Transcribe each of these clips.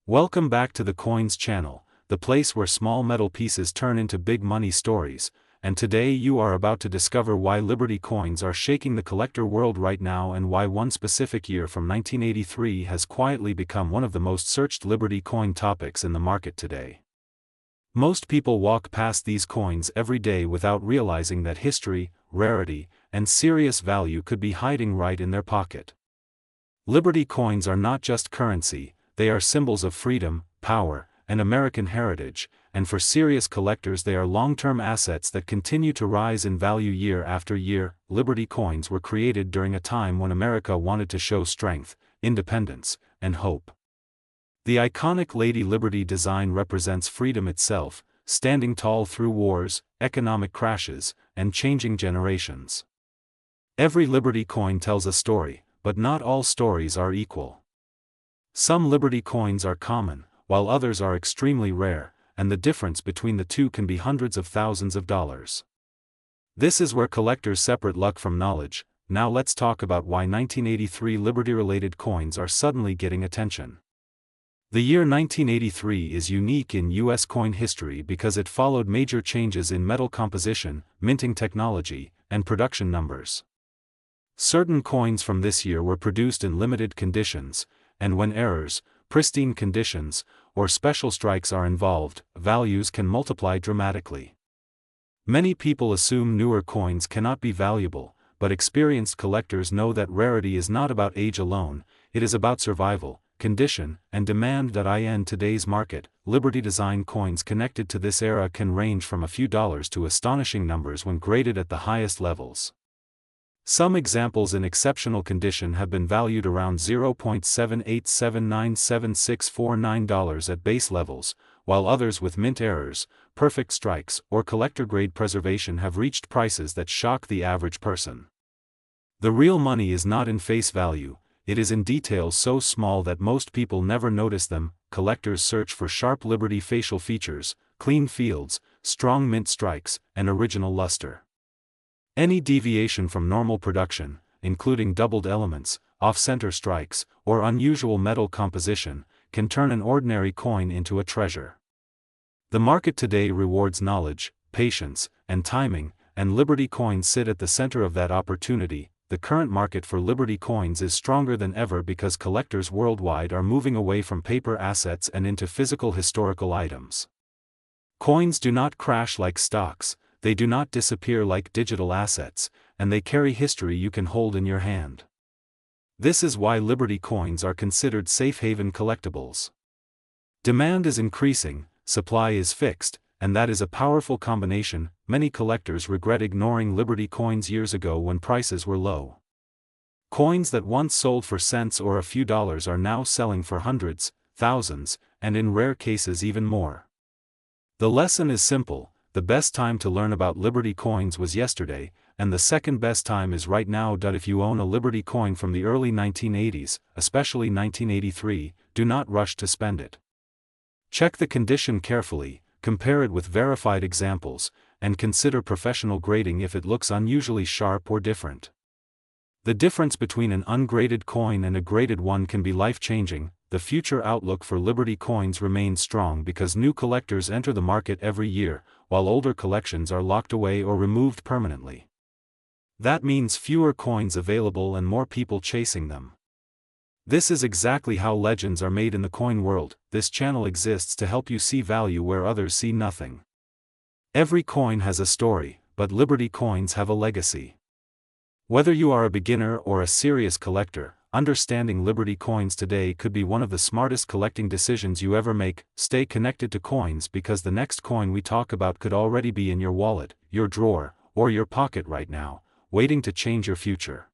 Welcome back to the Coins channel, the place where small metal pieces turn into big money stories, and today you are about to discover why Liberty coins are shaking the collector world right now and why one specific year from 1983 has quietly become one of the most searched Liberty coin topics in the market today. Most people walk past these coins every day without realizing that history, rarity, and serious value could be hiding right in their pocket. Liberty coins are not just currency, they are symbols of freedom, power, and American heritage, and for serious collectors they are long-term assets that continue to rise in value year after year. Liberty coins were created during a time when America wanted to show strength, independence, and hope. The iconic Lady Liberty design represents freedom itself, standing tall through wars, economic crashes, and changing generations. Every Liberty coin tells a story, but not all stories are equal. Some Liberty coins are common, while others are extremely rare, and the difference between the two can be hundreds of thousands of dollars. This is where collectors separate luck from knowledge. Now let's talk about why 1983 Liberty-related coins are suddenly getting attention. The year 1983 is unique in U.S. coin history because it followed major changes in metal composition, minting technology, and production numbers. Certain coins from this year were produced in limited conditions, and when errors, pristine conditions, or special strikes are involved, values can multiply dramatically. Many people assume newer coins cannot be valuable, but experienced collectors know that rarity is not about age alone, it is about survival, condition, and demand. In today's market, Liberty design coins connected to this era can range from a few dollars to astonishing numbers when graded at the highest levels. Some examples in exceptional condition have been valued around $0.787976649 at base levels, while others with mint errors, perfect strikes, or collector-grade preservation have reached prices that shock the average person. The real money is not in face value, it is in details so small that most people never notice them. Collectors search for sharp Liberty facial features, clean fields, strong mint strikes, and original luster. Any deviation from normal production, including doubled elements, off-center strikes, or unusual metal composition, can turn an ordinary coin into a treasure. The market today rewards knowledge, patience, and timing, and Liberty coins sit at the center of that opportunity. The current market for Liberty coins is stronger than ever because collectors worldwide are moving away from paper assets and into physical historical items. Coins do not crash like stocks, they do not disappear like digital assets, and they carry history you can hold in your hand. This is why Liberty coins are considered safe haven collectibles. Demand is increasing, supply is fixed, and that is a powerful combination. Many collectors regret ignoring Liberty coins years ago when prices were low. Coins that once sold for cents or a few dollars are now selling for hundreds, thousands, and in rare cases even more. The lesson is simple. The best time to learn about Liberty coins was yesterday, and the second best time is right now. If you own a Liberty coin from the early 1980s, especially 1983, do not rush to spend it. Check the condition carefully, compare it with verified examples, and consider professional grading if it looks unusually sharp or different. The difference between an ungraded coin and a graded one can be life-changing. The future outlook for Liberty coins remains strong because new collectors enter the market every year, while older collections are locked away or removed permanently. That means fewer coins available and more people chasing them. This is exactly how legends are made in the coin world. This channel exists to help you see value where others see nothing. Every coin has a story, but Liberty coins have a legacy. Whether you are a beginner or a serious collector, understanding Liberty coins today could be one of the smartest collecting decisions you ever make. Stay connected to coins because the next coin we talk about could already be in your wallet, your drawer, or your pocket right now, waiting to change your future.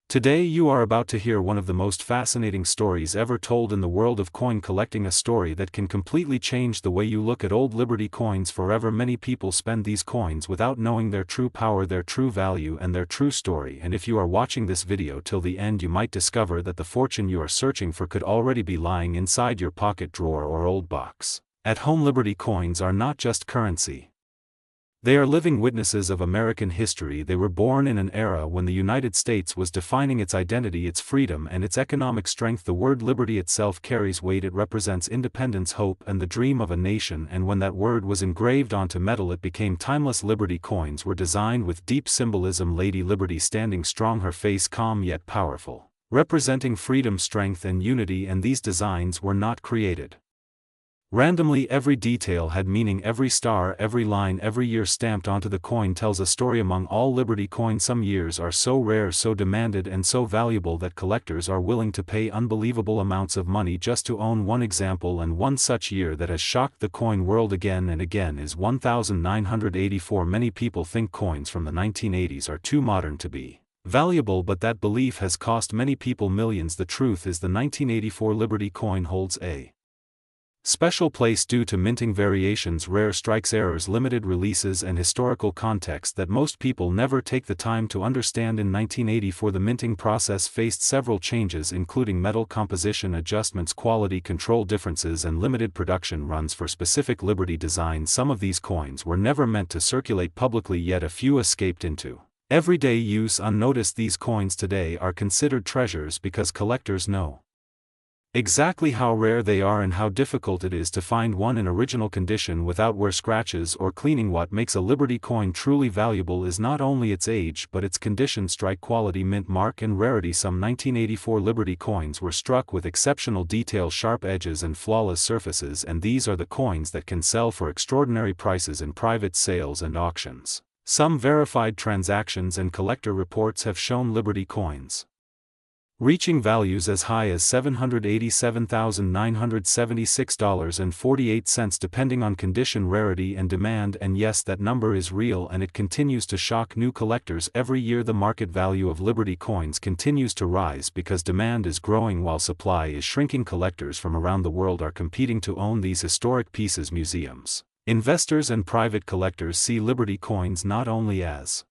Today you are about to hear one of the most fascinating stories ever told in the world of coin collecting, a story that can completely change the way you look at old Liberty coins forever. Many people spend these coins without knowing their true power, their true value, and their true story, and if you are watching this video till the end you might discover that the fortune you are searching for could already be lying inside your pocket, drawer, or old box. At home, Liberty coins are not just currency. They are living witnesses of American history. They were born in an era when the United States was defining its identity, its freedom, and its economic strength. The word liberty itself carries weight. It represents independence, hope, and the dream of a nation, and when that word was engraved onto metal, it became timeless. Liberty coins were designed with deep symbolism. Lady Liberty standing strong, her face calm yet powerful, representing freedom, strength, and unity. And these designs were not created randomly. Every detail had meaning. Every star, every line, every year stamped onto the coin tells a story. Among all Liberty coins, some years are so rare, so demanded, and so valuable that collectors are willing to pay unbelievable amounts of money just to own one example. And one such year that has shocked the coin world again and again is 1984. Many people think coins from the 1980s are too modern to be valuable, but that belief has cost many people millions. The truth is, the 1984 Liberty coin holds a special place due to minting variations, rare strikes, errors, limited releases, and historical context that most people never take the time to understand. In 1984, the minting process faced several changes, including metal composition adjustments, quality control differences, and limited production runs for specific Liberty designs. Some of these coins were never meant to circulate publicly, yet a few escaped into everyday use unnoticed. These coins today are considered treasures because collectors know exactly how rare they are and how difficult it is to find one in original condition without wear, scratches, or cleaning. What makes a Liberty coin truly valuable is not only its age but its condition, strike quality, mint mark, and rarity. Some 1984 Liberty coins were struck with exceptional detail, sharp edges, and flawless surfaces, and these are the coins that can sell for extraordinary prices in private sales and auctions. Some verified transactions and collector reports have shown Liberty coins reaching values as high as $787,976.48 depending on condition, rarity, and demand. And yes, that number is real, and it continues to shock new collectors every year. The market value of Liberty coins continues to rise because demand is growing while supply is shrinking. Collectors from around the world are competing to own these historic pieces. Museums, investors, and private collectors see Liberty coins not only as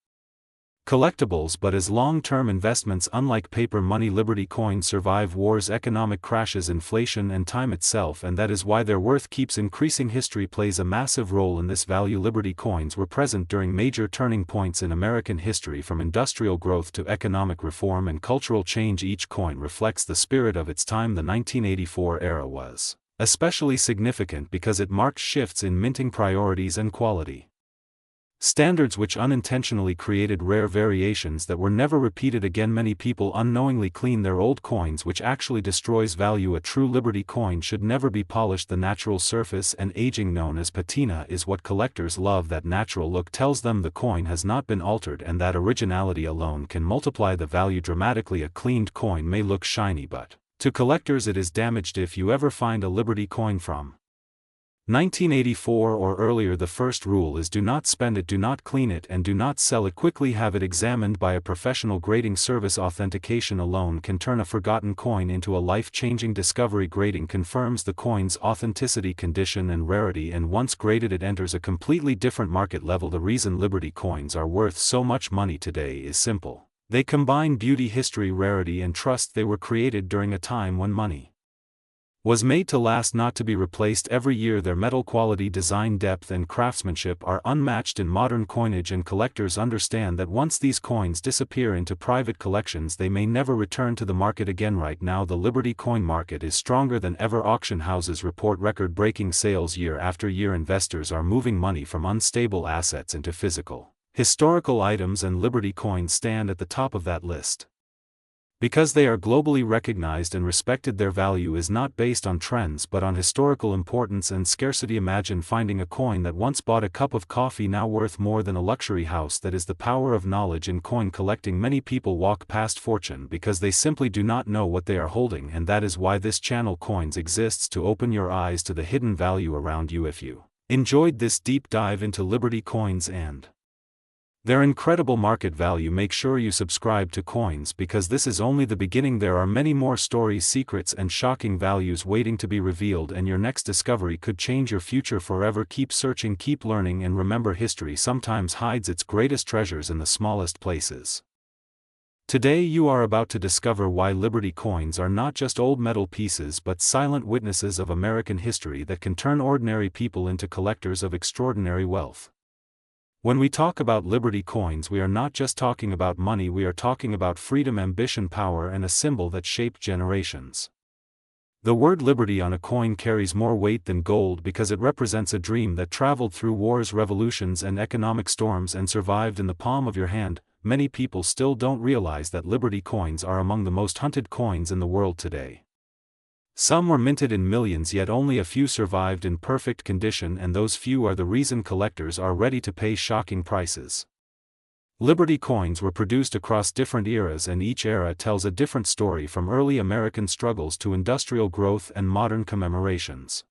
collectibles but as long-term investments. Unlike paper money, Liberty coins survive wars, economic crashes, inflation, and time itself, and that is why their worth keeps increasing. History plays a massive role in this value. Liberty coins were present during major turning points in American history, from industrial growth to economic reform and cultural change. Each coin reflects the spirit of its time. The 1984 era was especially significant because it marked shifts in minting priorities and quality standards, which unintentionally created rare variations that were never repeated again. Many people unknowingly clean their old coins, which actually destroys value. A true Liberty coin should never be polished. The natural surface and aging, known as patina, is what collectors love. That natural look tells them the coin has not been altered, and that originality alone can multiply the value dramatically. A cleaned coin may look shiny, but to collectors it is damaged. If you ever find a Liberty coin from 1984 or earlier, the first rule is do not spend it, do not clean it, and do not sell it. Quickly have it examined by a professional. Grading service authentication alone can turn a forgotten coin into a life-changing discovery. Grading confirms the coin's authenticity, condition, and rarity, and once graded it enters a completely different market level. The reason Liberty coins are worth so much money today is simple. They combine beauty, history, rarity, and trust. They were created during a time when money was made to last, not to be replaced. Every year their metal quality, design, depth, and craftsmanship are unmatched in modern coinage, and collectors understand that once these coins disappear into private collections, they may never return to the market again. Right now the Liberty coin market is stronger than ever. Auction houses report record-breaking sales year after year. Investors are moving money from unstable assets into physical, historical items, and Liberty coins stand at the top of that list. Because they are globally recognized and respected, their value is not based on trends but on historical importance and scarcity. Imagine finding a coin that once bought a cup of coffee, now worth more than a luxury house. That is the power of knowledge in coin collecting. Many people walk past fortune because they simply do not know what they are holding, and that is why this channel Coins exists, to open your eyes to the hidden value around you. If you enjoyed this deep dive into Liberty coins and their incredible market value, make sure you subscribe to Coins, because this is only the beginning. There are many more stories, secrets, and shocking values waiting to be revealed, and your next discovery could change your future forever. Keep searching, keep learning, and remember, history sometimes hides its greatest treasures in the smallest places. Today you are about to discover why Liberty coins are not just old metal pieces but silent witnesses of American history that can turn ordinary people into collectors of extraordinary wealth. When we talk about Liberty coins, we are not just talking about money, we are talking about freedom, ambition, power, and a symbol that shaped generations. The word liberty on a coin carries more weight than gold because it represents a dream that traveled through wars, revolutions, and economic storms and survived in the palm of your hand. Many people still don't realize that Liberty coins are among the most hunted coins in the world today. Some were minted in millions, yet only a few survived in perfect condition, and those few are the reason collectors are ready to pay shocking prices. Liberty coins were produced across different eras, and each era tells a different story, from early American struggles to industrial growth and modern commemorations.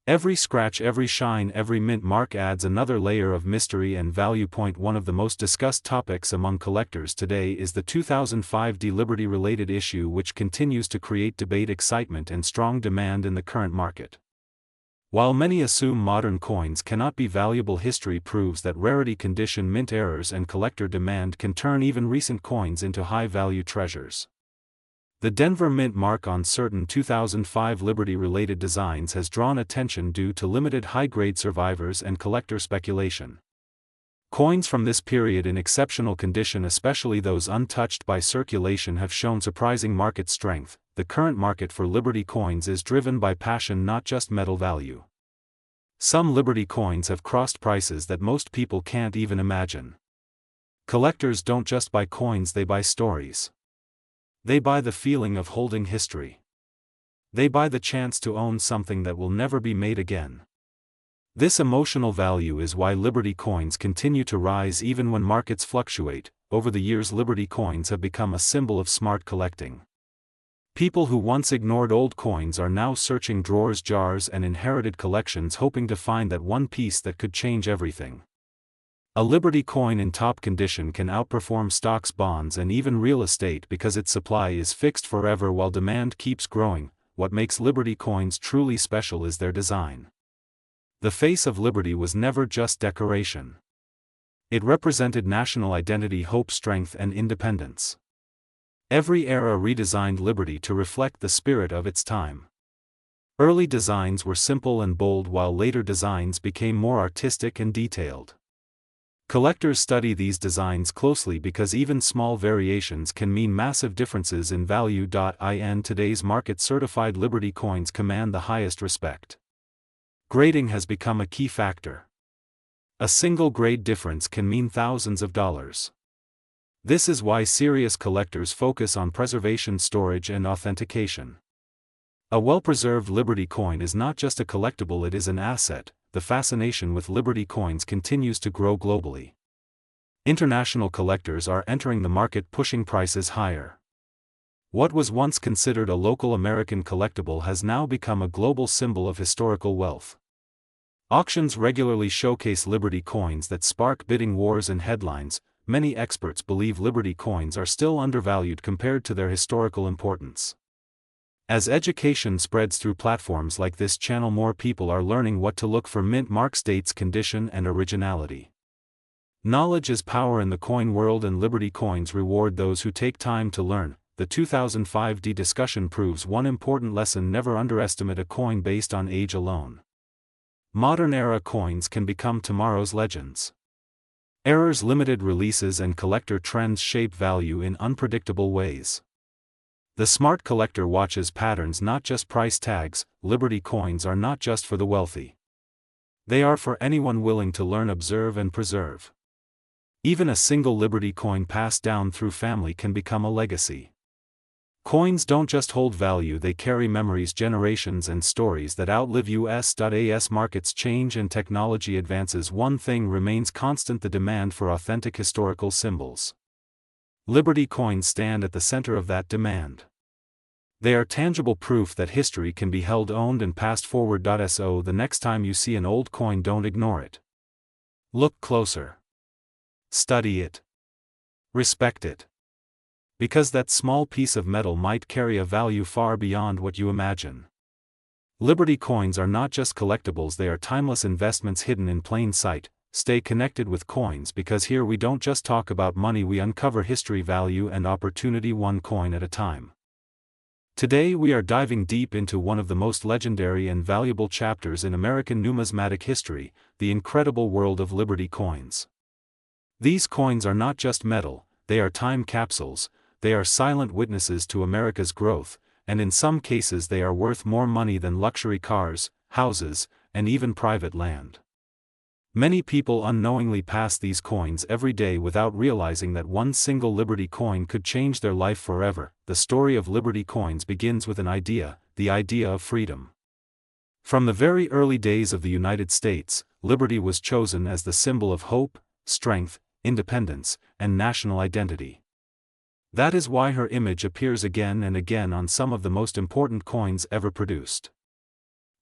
Every scratch, every shine, every mint mark adds another layer of mystery and value. One of the most discussed topics among collectors today is the 2005 Liberty-related issue, which continues to create debate, excitement, and strong demand in the current market. While many assume modern coins cannot be valuable, history proves that rarity, condition, mint errors, and collector demand can turn even recent coins into high-value treasures. The Denver Mint mark on certain 2005 Liberty-related designs has drawn attention due to limited high-grade survivors and collector speculation. Coins from this period in exceptional condition, especially those untouched by circulation, have shown surprising market strength. The current market for Liberty coins is driven by passion, not just metal value. Some Liberty coins have crossed prices that most people can't even imagine. Collectors don't just buy coins, they buy stories. They buy the feeling of holding history. They buy the chance to own something that will never be made again. This emotional value is why Liberty coins continue to rise even when markets fluctuate. Over the years, Liberty coins have become a symbol of smart collecting. People who once ignored old coins are now searching drawers, jars, and inherited collections, hoping to find that one piece that could change everything. A Liberty coin in top condition can outperform stocks, bonds, and even real estate because its supply is fixed forever while demand keeps growing. What makes Liberty coins truly special is their design. The face of Liberty was never just decoration. It represented national identity, hope, strength, and independence. Every era redesigned Liberty to reflect the spirit of its time. Early designs were simple and bold, while later designs became more artistic and detailed. Collectors study these designs closely because even small variations can mean massive differences in value. In today's market, certified Liberty coins command the highest respect. Grading has become a key factor. A single grade difference can mean thousands of dollars. This is why serious collectors focus on preservation, storage, and authentication. A well-preserved Liberty coin is not just a collectible, it is an asset. The fascination with Liberty coins continues to grow globally. International collectors are entering the market, pushing prices higher. What was once considered a local American collectible has now become a global symbol of historical wealth. Auctions regularly showcase Liberty coins that spark bidding wars and headlines. Many experts believe Liberty coins are still undervalued compared to their historical importance. As education spreads through platforms like this channel, more people are learning what to look for: mint marks, dates, condition, and originality. Knowledge is power in the coin world, and Liberty coins reward those who take time to learn. The 2005 discussion proves one important lesson: never underestimate a coin based on age alone. Modern era coins can become tomorrow's legends. Errors, limited releases, and collector trends shape value in unpredictable ways. The smart collector watches patterns, not just price tags. Liberty coins are not just for the wealthy. They are for anyone willing to learn, observe, and preserve. Even a single Liberty coin passed down through family can become a legacy. Coins don't just hold value, they carry memories, generations, and stories that outlive us. As markets change and technology advances, one thing remains constant: the demand for authentic historical symbols. Liberty coins stand at the center of that demand. They are tangible proof that history can be held, owned, and passed forward. So the next time you see an old coin, don't ignore it. Look closer. Study it. Respect it. Because that small piece of metal might carry a value far beyond what you imagine. Liberty coins are not just collectibles, they are timeless investments hidden in plain sight. Stay connected with coins, because here we don't just talk about money, we uncover history, value, and opportunity, one coin at a time. Today we are diving deep into one of the most legendary and valuable chapters in American numismatic history, the incredible world of Liberty coins. These coins are not just metal, they are time capsules, they are silent witnesses to America's growth, and in some cases they are worth more money than luxury cars, houses, and even private land. Many people unknowingly pass these coins every day without realizing that one single Liberty coin could change their life forever. The story of Liberty coins begins with an idea, the idea of freedom. From the very early days of the United States, Liberty was chosen as the symbol of hope, strength, independence, and national identity. That is why her image appears again and again on some of the most important coins ever produced.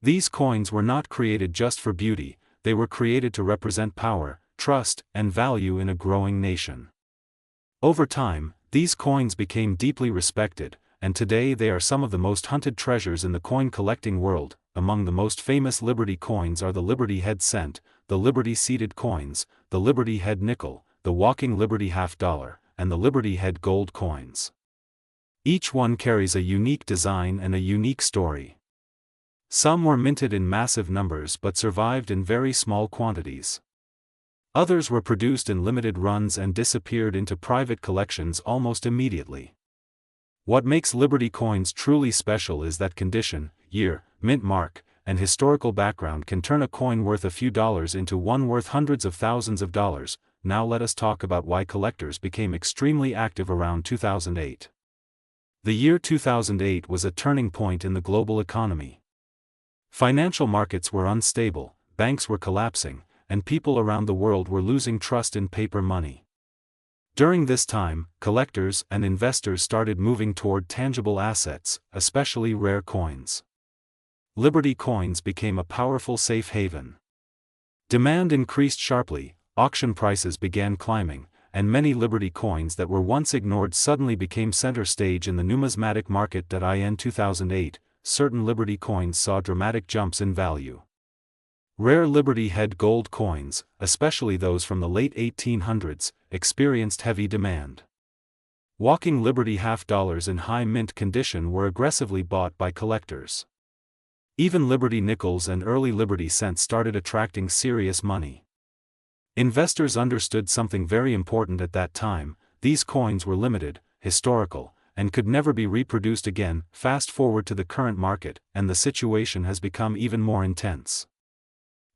These coins were not created just for beauty, they were created to represent power, trust, and value in a growing nation. Over time, these coins became deeply respected, and today they are some of the most hunted treasures in the coin collecting world. Among the most famous Liberty coins are the Liberty Head Cent, the Liberty Seated Coins, the Liberty Head Nickel, the Walking Liberty Half Dollar, and the Liberty Head Gold coins. Each one carries a unique design and a unique story. Some were minted in massive numbers but survived in very small quantities. Others were produced in limited runs and disappeared into private collections almost immediately. What makes Liberty coins truly special is that condition, year, mint mark, and historical background can turn a coin worth a few dollars into one worth hundreds of thousands of dollars. Now let us talk about why collectors became extremely active around 2008. The year 2008 was a turning point in the global economy. Financial markets were unstable, banks were collapsing, and people around the world were losing trust in paper money. During this time, collectors and investors started moving toward tangible assets, especially rare coins. Liberty coins became a powerful safe haven. Demand increased sharply, auction prices began climbing, and many Liberty coins that were once ignored suddenly became center stage in the numismatic market. In 2008, certain Liberty coins saw dramatic jumps in value. Rare Liberty Head gold coins, especially those from the late 1800s, experienced heavy demand. Walking Liberty half dollars in high mint condition were aggressively bought by collectors. Even Liberty nickels and early Liberty cents started attracting serious money. Investors understood something very important at that time: these coins were limited, historical, and could never be reproduced again. Fast forward to the current market, and the situation has become even more intense.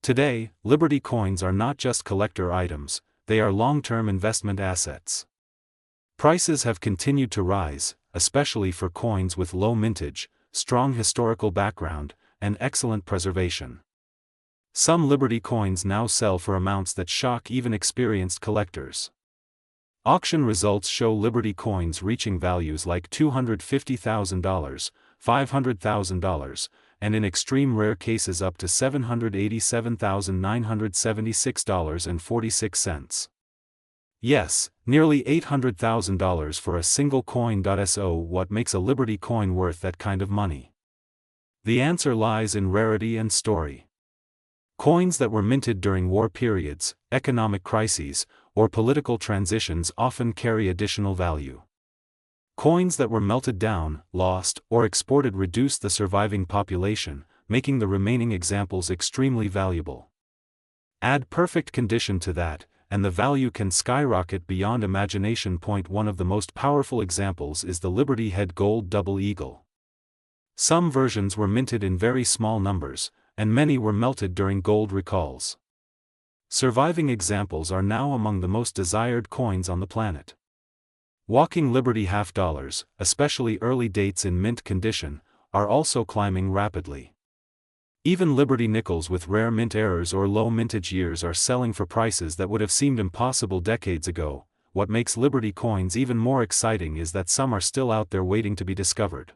Today, Liberty coins are not just collector items, they are long-term investment assets. Prices have continued to rise, especially for coins with low mintage, strong historical background, and excellent preservation. Some Liberty coins now sell for amounts that shock even experienced collectors. Auction results show Liberty coins reaching values like $250,000, $500,000, and in extreme rare cases up to $787,976.46. Yes, nearly $800,000 for a single coin. So what makes a Liberty coin worth that kind of money? The answer lies in rarity and story. Coins that were minted during war periods, economic crises, or political transitions often carry additional value. Coins that were melted down, lost, or exported reduced the surviving population, making the remaining examples extremely valuable. Add perfect condition to that, and the value can skyrocket beyond imagination. One of the most powerful examples is the Liberty Head Gold Double Eagle. Some versions were minted in very small numbers, and many were melted during gold recalls. Surviving examples are now among the most desired coins on the planet. Walking Liberty half dollars, especially early dates in mint condition, are also climbing rapidly. Even Liberty nickels with rare mint errors or low mintage years are selling for prices that would have seemed impossible decades ago. What makes Liberty coins even more exciting is that some are still out there waiting to be discovered.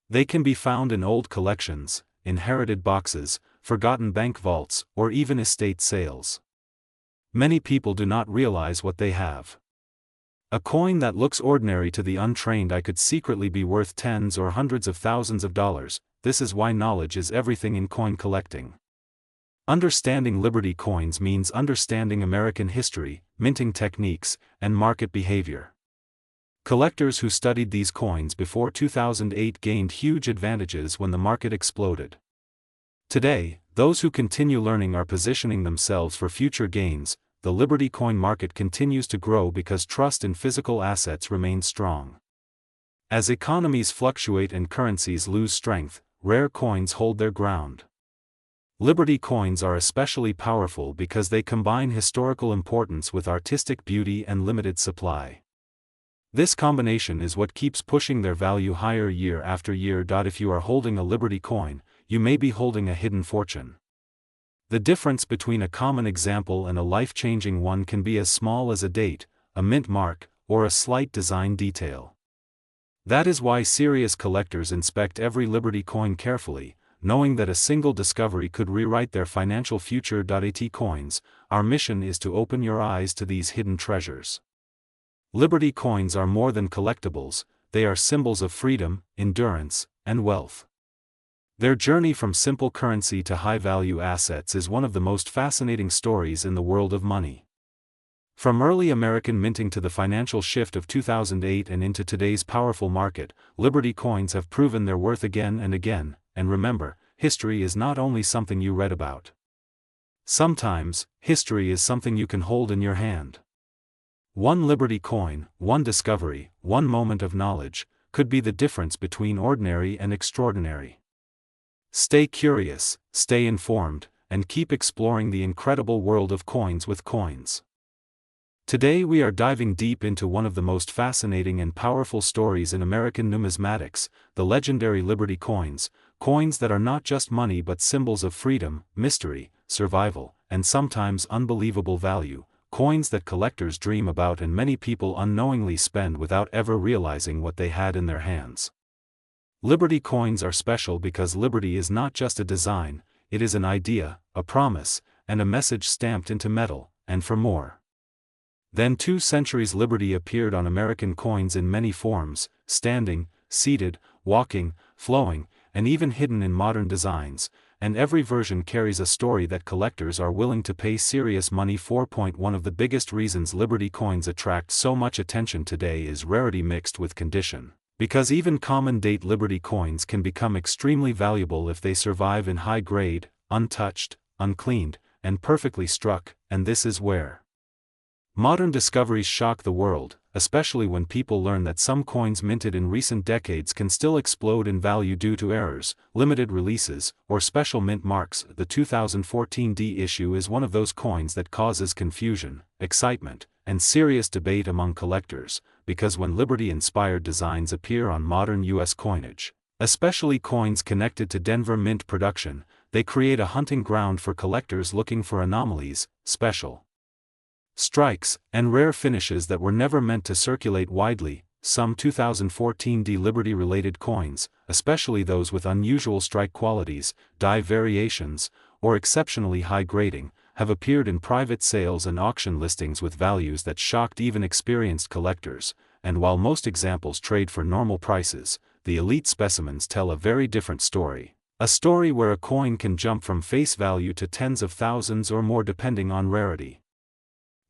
They can be found in old collections, inherited boxes, forgotten bank vaults, or even estate sales. Many people do not realize what they have. A coin that looks ordinary to the untrained eye could secretly be worth tens or hundreds of thousands of dollars. This is why knowledge is everything in coin collecting. Understanding Liberty coins means understanding American history, minting techniques, and market behavior. Collectors who studied these coins before 2008 gained huge advantages when the market exploded. Today, those who continue learning are positioning themselves for future gains. The Liberty coin market continues to grow because trust in physical assets remains strong. As economies fluctuate and currencies lose strength, rare coins hold their ground. Liberty coins are especially powerful because they combine historical importance with artistic beauty and limited supply. This combination is what keeps pushing their value higher year after year. If you are holding a Liberty coin, you may be holding a hidden fortune. The difference between a common example and a life-changing one can be as small as a date, a mint mark, or a slight design detail. That is why serious collectors inspect every Liberty coin carefully, knowing that a single discovery could rewrite their financial future. At Coins, our mission is to open your eyes to these hidden treasures. Liberty coins are more than collectibles, they are symbols of freedom, endurance, and wealth. Their journey from simple currency to high-value assets is one of the most fascinating stories in the world of money. From early American minting to the financial shift of 2008 and into today's powerful market, Liberty coins have proven their worth again and again. And remember, history is not only something you read about. Sometimes, history is something you can hold in your hand. One Liberty coin, one discovery, one moment of knowledge, could be the difference between ordinary and extraordinary. Stay curious, stay informed, and keep exploring the incredible world of coins with coins. Today we are diving deep into one of the most fascinating and powerful stories in American numismatics, the legendary Liberty coins, coins that are not just money but symbols of freedom, mystery, survival, and sometimes unbelievable value, coins that collectors dream about and many people unknowingly spend without ever realizing what they had in their hands. Liberty coins are special because liberty is not just a design, it is an idea, a promise, and a message stamped into metal. And for more than 2 centuries, liberty appeared on American coins in many forms, standing, seated, walking, flowing, and even hidden in modern designs, and every version carries a story that collectors are willing to pay serious money for. One of the biggest reasons Liberty coins attract so much attention today is rarity mixed with condition, because even common-date Liberty coins can become extremely valuable if they survive in high grade, untouched, uncleaned, and perfectly struck, and this is where modern discoveries shock the world, especially when people learn that some coins minted in recent decades can still explode in value due to errors, limited releases, or special mint marks. The 2014 D issue is one of those coins that causes confusion, excitement, and serious debate among collectors, because when Liberty-inspired designs appear on modern U.S. coinage, especially coins connected to Denver Mint production, they create a hunting ground for collectors looking for anomalies, special strikes, and rare finishes that were never meant to circulate widely. Some 2014 D Liberty-related coins, especially those with unusual strike qualities, die variations, or exceptionally high grading, have appeared in private sales and auction listings with values that shocked even experienced collectors, and while most examples trade for normal prices, the elite specimens tell a very different story. A story where a coin can jump from face value to tens of thousands or more depending on rarity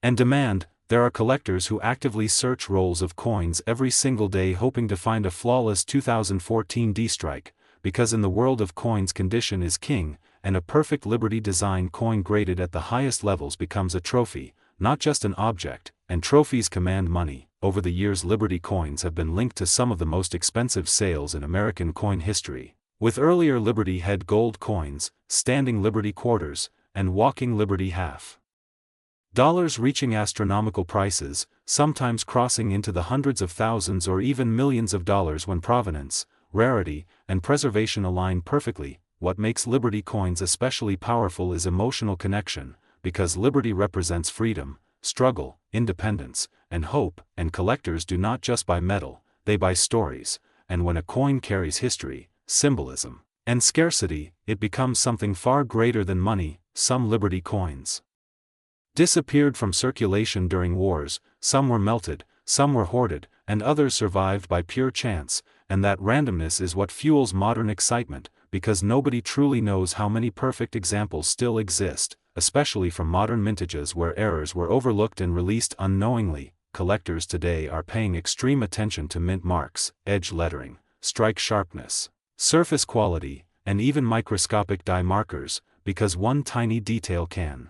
and demand. There are collectors who actively search rolls of coins every single day hoping to find a flawless 2014 D strike, because in the world of coins condition is king, and a perfect Liberty design coin graded at the highest levels becomes a trophy, not just an object, and trophies command money. Over the years, Liberty coins have been linked to some of the most expensive sales in American coin history, with earlier Liberty head gold coins, standing Liberty quarters, and walking Liberty half dollars reaching astronomical prices, sometimes crossing into the hundreds of thousands or even millions of dollars when provenance, rarity, and preservation align perfectly. What makes Liberty coins especially powerful is emotional connection, because Liberty represents freedom, struggle, independence, and hope, and collectors do not just buy metal, they buy stories, and when a coin carries history, symbolism, and scarcity, it becomes something far greater than money. Some Liberty coins disappeared from circulation during wars, some were melted, some were hoarded, and others survived by pure chance, and that randomness is what fuels modern excitement, because nobody truly knows how many perfect examples still exist, especially from modern mintages where errors were overlooked and released unknowingly. collectors today are paying extreme attention to mint marks, edge lettering, strike sharpness, surface quality, and even microscopic die markers, because one tiny detail can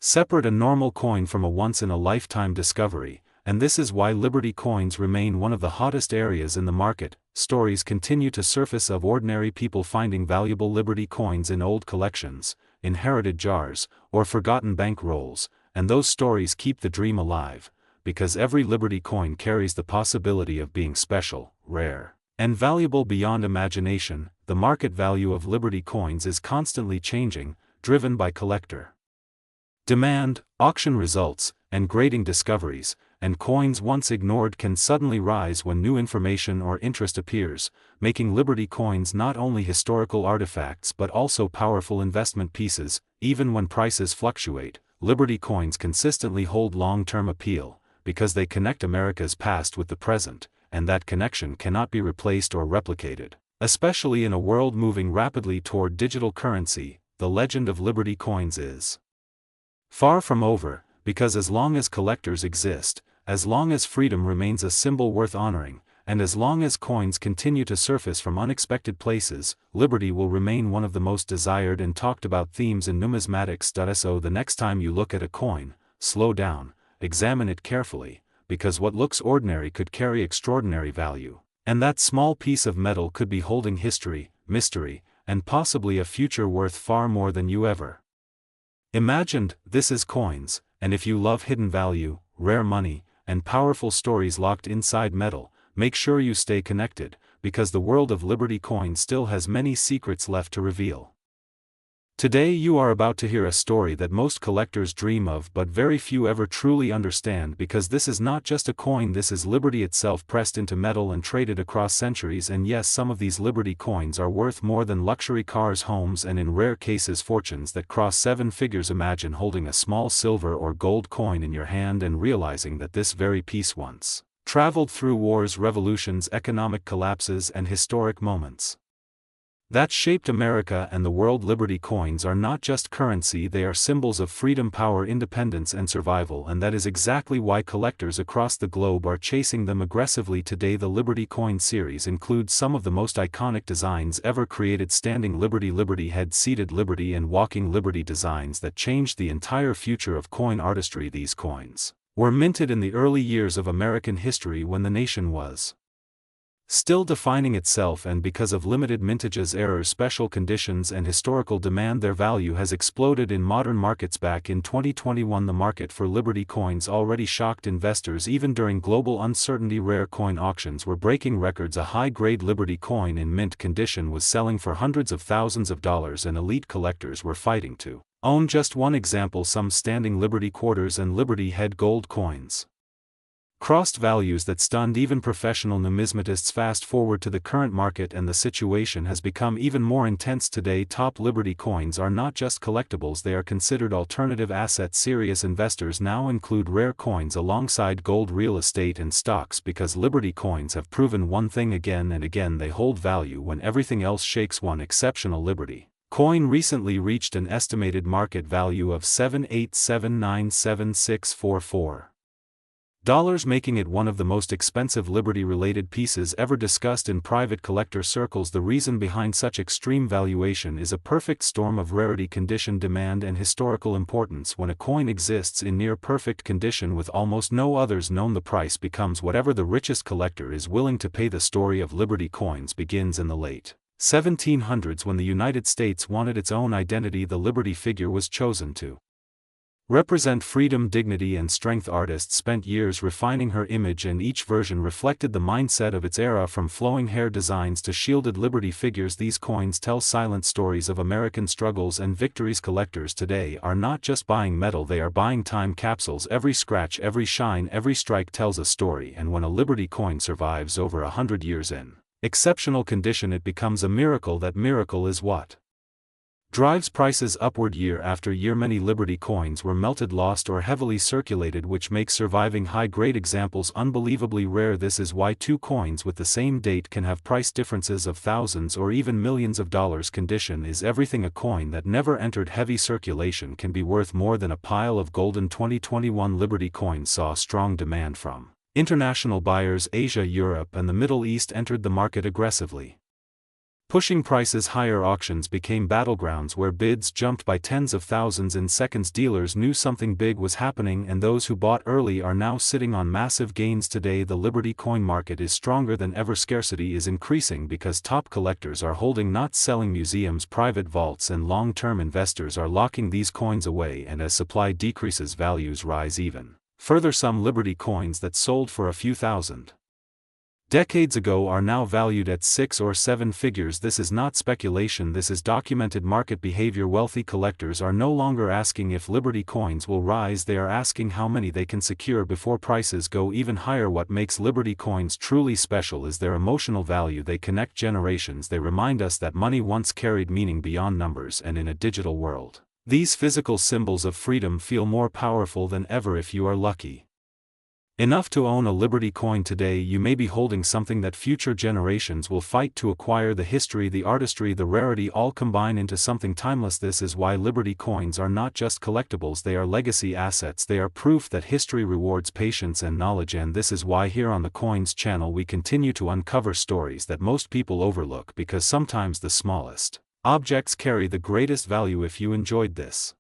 separate a normal coin from a once-in-a-lifetime discovery, and this is why Liberty coins remain one of the hottest areas in the market. Stories continue to surface of ordinary people finding valuable Liberty coins in old collections, inherited jars, or forgotten bank rolls, and those stories keep the dream alive, because every Liberty coin carries the possibility of being special, rare, and valuable beyond imagination. The market value of Liberty coins is constantly changing, driven by collector demand, auction results, and grading discoveries, and coins once ignored can suddenly rise when new information or interest appears, making Liberty coins not only historical artifacts but also powerful investment pieces. Even when prices fluctuate, Liberty coins consistently hold long-term appeal, because they connect America's past with the present, and that connection cannot be replaced or replicated. Especially in a world moving rapidly toward digital currency, the legend of Liberty coins is far from over, because as long as collectors exist, as long as freedom remains a symbol worth honoring, and as long as coins continue to surface from unexpected places, Liberty will remain one of the most desired and talked about themes in numismatics. So the next time you look at a coin, slow down, examine it carefully, because what looks ordinary could carry extraordinary value, and that small piece of metal could be holding history, mystery, and possibly a future worth far more than you ever imagined. This is coins, and if you love hidden value, rare money, and powerful stories locked inside metal, make sure you stay connected, because the world of Liberty coin still has many secrets left to reveal. Today you are about to hear a story that most collectors dream of but very few ever truly understand, because this is not just a coin, this is Liberty itself pressed into metal and traded across centuries. And yes, some of these Liberty coins are worth more than luxury cars, homes, and in rare cases fortunes that cross seven figures. Imagine holding a small silver or gold coin in your hand and realizing that this very piece once traveled through wars, revolutions, economic collapses, and historic moments that shaped America and the world. Liberty coins are not just currency, they are symbols of freedom, power, independence, and survival, and that is exactly why collectors across the globe are chasing them aggressively today. The Liberty coin series includes some of the most iconic designs ever created: standing Liberty, Liberty head, seated Liberty, and walking Liberty, designs that changed the entire future of coin artistry. These coins were minted in the early years of American history when the nation was still defining itself, and because of limited mintages, errors, special conditions, and historical demand, their value has exploded in modern markets. Back in 2021, the market for Liberty coins already shocked investors. Even during global uncertainty, rare coin auctions were breaking records. A high-grade Liberty coin in mint condition was selling for hundreds of thousands of dollars, and elite collectors were fighting to own just one example. Some standing Liberty quarters and Liberty head gold coins crossed values that stunned even professional numismatists. Fast forward to the current market, and the situation has become even more intense today. Top Liberty coins are not just collectibles, they are considered alternative assets. Serious investors now include rare coins alongside gold, real estate, and stocks, because Liberty coins have proven one thing again and again: they hold value when everything else shakes. One exceptional Liberty coin recently reached an estimated market value of $7,879,7644, making it one of the most expensive Liberty-related pieces ever discussed in private collector circles. The reason behind such extreme valuation is a perfect storm of rarity, condition, demand, and historical importance. When a coin exists in near-perfect condition with almost no others known, the price becomes whatever the richest collector is willing to pay. The story of Liberty coins begins in the late 1700s, when the United States wanted its own identity. The Liberty figure was chosen to represent freedom, dignity, and strength. Artists spent years refining her image, and each version reflected the mindset of its era, from flowing hair designs to shielded Liberty figures. These coins tell silent stories of American struggles and victories. Collectors today are not just buying metal, they are buying time capsules. Every scratch, every shine, every strike tells a story, and when a Liberty coin survives over 100 years in exceptional condition, it becomes a miracle. That miracle is what drives prices upward year after year. Many Liberty coins were melted, lost, or heavily circulated, which makes surviving high-grade examples unbelievably rare. This is why two coins with the same date can have price differences of thousands or even millions of dollars. Condition is everything. A coin that never entered heavy circulation can be worth more than a pile of gold. 2021 Liberty coins saw strong demand from international buyers. Asia, Europe, and the Middle East entered the market aggressively, pushing prices higher. Auctions became battlegrounds where bids jumped by tens of thousands in seconds. Dealers knew something big was happening, and those who bought early are now sitting on massive gains. Today the Liberty coin market is stronger than ever. Scarcity is increasing because top collectors are holding, not selling. Museums, private vaults, and long-term investors are locking these coins away, and as supply decreases, values rise even further. Some Liberty coins that sold for a few thousand decades ago are now valued at 6 or 7 figures. This is not speculation, this is documented market behavior. Wealthy collectors are no longer asking if Liberty coins will rise, they are asking how many they can secure before prices go even higher. What makes Liberty coins truly special is their emotional value. They connect generations. They remind us that money once carried meaning beyond numbers, and in a digital world, these physical symbols of freedom feel more powerful than ever. If you are lucky enough to own a Liberty coin today, you may be holding something that future generations will fight to acquire. The history, the artistry, the rarity all combine into something timeless. This is why Liberty coins are not just collectibles, they are legacy assets. They are proof that history rewards patience and knowledge, and this is why here on the Coins channel we continue to uncover stories that most people overlook, because sometimes the smallest objects carry the greatest value. If you enjoyed this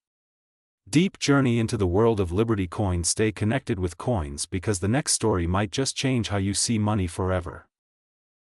deep journey into the world of Liberty coins, stay connected with Coins, because the next story might just change how you see money forever.